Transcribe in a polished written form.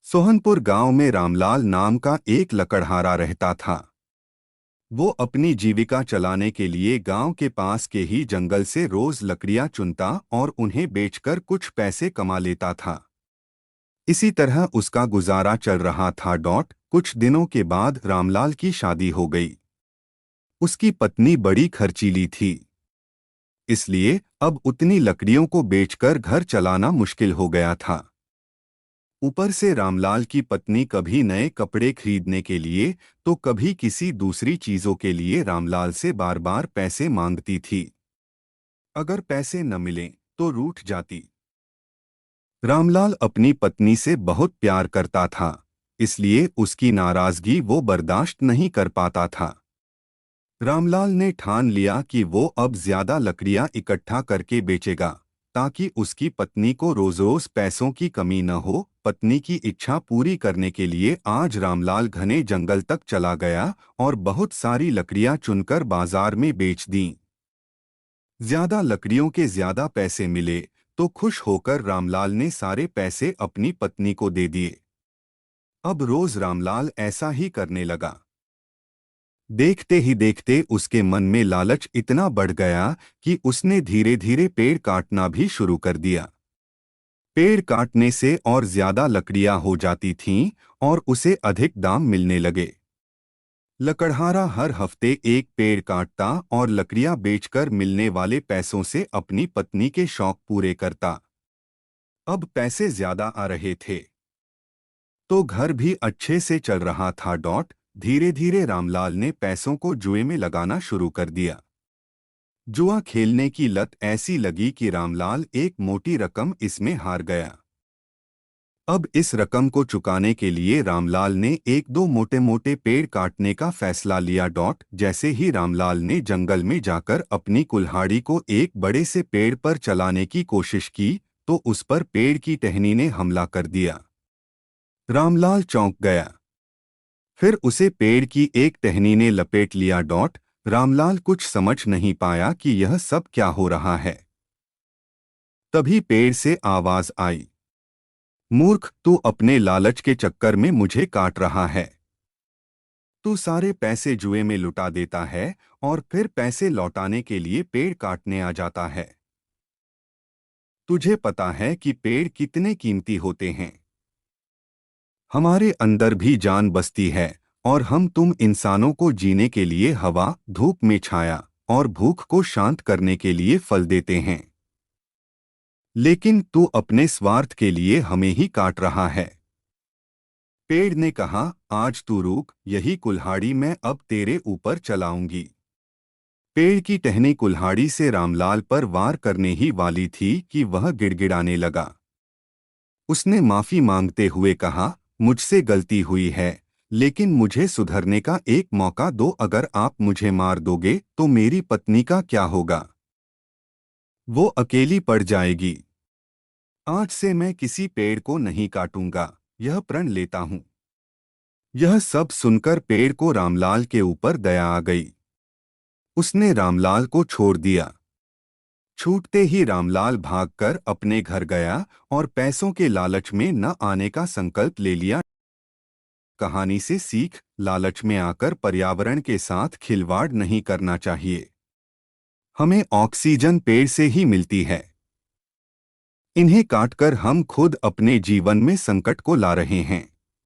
सोहनपुर गांव में रामलाल नाम का एक लकड़हारा रहता था। वो अपनी जीविका चलाने के लिए गांव के पास के ही जंगल से रोज लकड़ियां चुनता और उन्हें बेचकर कुछ पैसे कमा लेता था। इसी तरह उसका गुजारा चल रहा था। कुछ दिनों के बाद रामलाल की शादी हो गई। उसकी पत्नी बड़ी खर्चीली थी, इसलिए अब उतनी लकड़ियों को बेचकर घर चलाना मुश्किल हो गया था। ऊपर से रामलाल की पत्नी कभी नए कपड़े खरीदने के लिए तो कभी किसी दूसरी चीजों के लिए रामलाल से बार बार पैसे मांगती थी। अगर पैसे न मिलें तो रूठ जाती। रामलाल अपनी पत्नी से बहुत प्यार करता था, इसलिए उसकी नाराजगी वो बर्दाश्त नहीं कर पाता था। रामलाल ने ठान लिया कि वो अब ज्यादा लकड़ियां इकट्ठा करके बेचेगा, ताकि उसकी पत्नी को रोज रोज पैसों की कमी न हो। पत्नी की इच्छा पूरी करने के लिए आज रामलाल घने जंगल तक चला गया और बहुत सारी लकड़ियां चुनकर बाजार में बेच दीं। ज्यादा लकड़ियों के ज्यादा पैसे मिले तो खुश होकर रामलाल ने सारे पैसे अपनी पत्नी को दे दिए। अब रोज रामलाल ऐसा ही करने लगा। देखते ही देखते उसके मन में लालच इतना बढ़ गया कि उसने धीरे धीरे पेड़ काटना भी शुरू कर दिया। पेड़ काटने से और ज्यादा लकड़ियां हो जाती थीं और उसे अधिक दाम मिलने लगे। लकड़हारा हर हफ्ते एक पेड़ काटता और लकड़ियां बेचकर मिलने वाले पैसों से अपनी पत्नी के शौक पूरे करता। अब पैसे ज्यादा आ रहे थे तो घर भी अच्छे से चल रहा था। धीरे धीरे रामलाल ने पैसों को जुए में लगाना शुरू कर दिया। जुआ खेलने की लत ऐसी लगी कि रामलाल एक मोटी रकम इसमें हार गया। अब इस रकम को चुकाने के लिए रामलाल ने एक दो मोटे मोटे पेड़ काटने का फैसला लिया। जैसे ही रामलाल ने जंगल में जाकर अपनी कुल्हाड़ी को एक बड़े से पेड़ पर चलाने की कोशिश की तो उस पर पेड़ की टहनी ने हमला कर दिया। रामलाल चौंक गया। फिर उसे पेड़ की एक टहनी ने लपेट लिया। रामलाल कुछ समझ नहीं पाया कि यह सब क्या हो रहा है। तभी पेड़ से आवाज आई, मूर्ख, तू अपने लालच के चक्कर में मुझे काट रहा है। तू सारे पैसे जुए में लुटा देता है और फिर पैसे लौटाने के लिए पेड़ काटने आ जाता है। तुझे पता है कि पेड़ कितने कीमती होते हैं। हमारे अंदर भी जान बसती है और हम तुम इंसानों को जीने के लिए हवा, धूप में छाया और भूख को शांत करने के लिए फल देते हैं। लेकिन तू अपने स्वार्थ के लिए हमें ही काट रहा है। पेड़ ने कहा, आज तू रुक, यही कुल्हाड़ी मैं अब तेरे ऊपर चलाऊंगी। पेड़ की टहनी कुल्हाड़ी से रामलाल पर वार करने ही वाली थी कि वह गिड़गिड़ाने लगा। उसने माफी मांगते हुए कहा, मुझसे गलती हुई है, लेकिन मुझे सुधरने का एक मौका दो। अगर आप मुझे मार दोगे तो मेरी पत्नी का क्या होगा? वो अकेली पड़ जाएगी। आज से मैं किसी पेड़ को नहीं काटूंगा, यह प्रण लेता हूं। यह सब सुनकर पेड़ को रामलाल के ऊपर दया आ गई। उसने रामलाल को छोड़ दिया। छूटते ही रामलाल भागकर अपने घर गया और पैसों के लालच में न आने का संकल्प ले लिया। कहानी से सीख, लालच में आकर पर्यावरण के साथ खिलवाड़ नहीं करना चाहिए। हमें ऑक्सीजन पेड़ से ही मिलती है। इन्हें काटकर हम खुद अपने जीवन में संकट को ला रहे हैं।